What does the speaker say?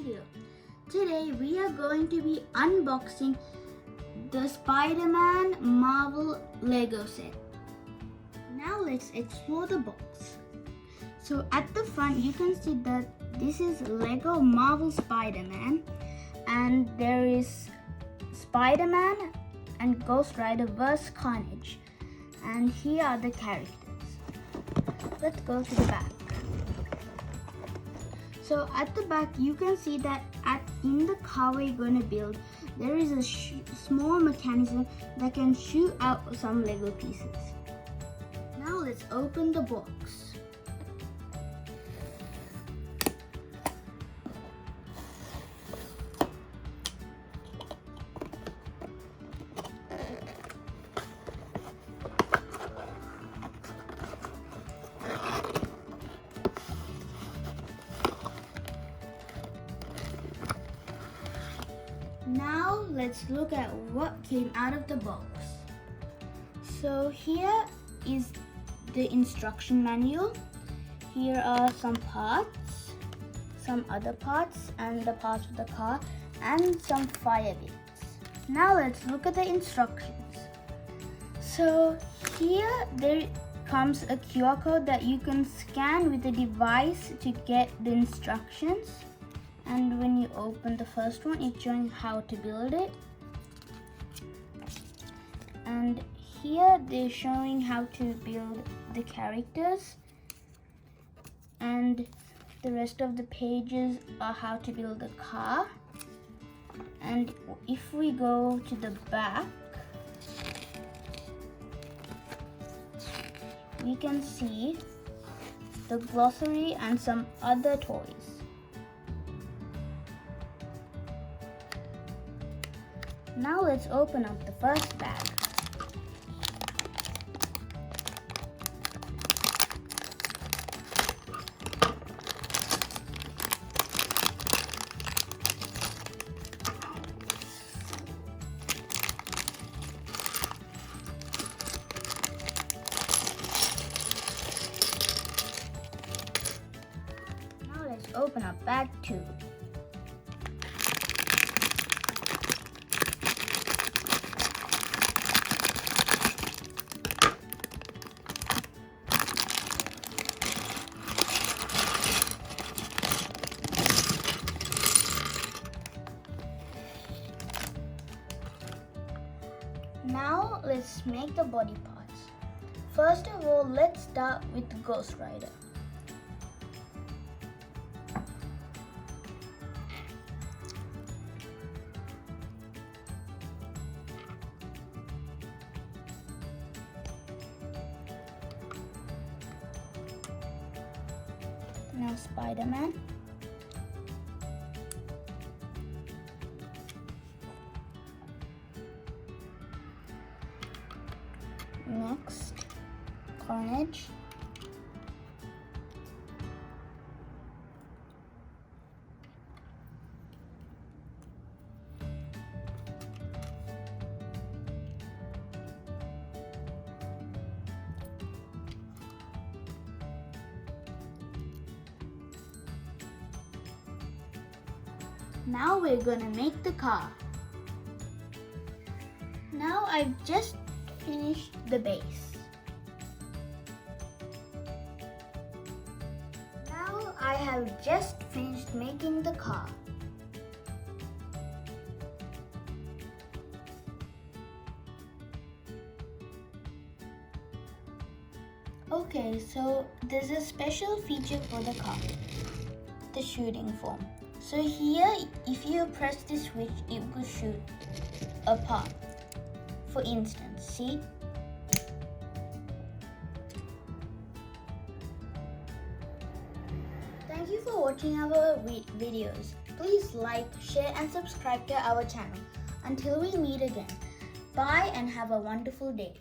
video. Today we are going to be unboxing the Spider-Man Marvel Lego set. Now let's explore the box. So at the front you can see that this is Lego Marvel Spider-Man, and there is Spider-Man and Ghost Rider vs Carnage, and here are the characters. Let's go to the back. So at the back you can see that in the car we're going to build, there is a small mechanism that can shoot out some Lego pieces. Now let's open the box. Now let's look at what came out of the box. So here is the instruction manual. Here are some parts, some other parts, and the parts of the car, and some fire bits. Now let's look at the instructions. So here there comes a QR code that you can scan with the device to get the instructions. And when you open the first one, it's showing how to build it. And here they're showing how to build the characters. And the rest of the pages are how to build the car. And if we go to the back, we can see the glossary and some other toys. Now let's open up the first bag. Now let's open up bag 2. Now let's make the body parts. First of all, let's start with the Ghost Rider. Now Spider-Man. Next, Carnage. Now we're gonna make the car. Now I've just finished the base. Now I have just finished making the car. Okay, so there's a special feature for the car, the shooting form. So here, if you press this switch, it will shoot a part. For instance, see? Thank you for watching our videos. Please like, share and subscribe to our channel. Until we meet again, bye and have a wonderful day.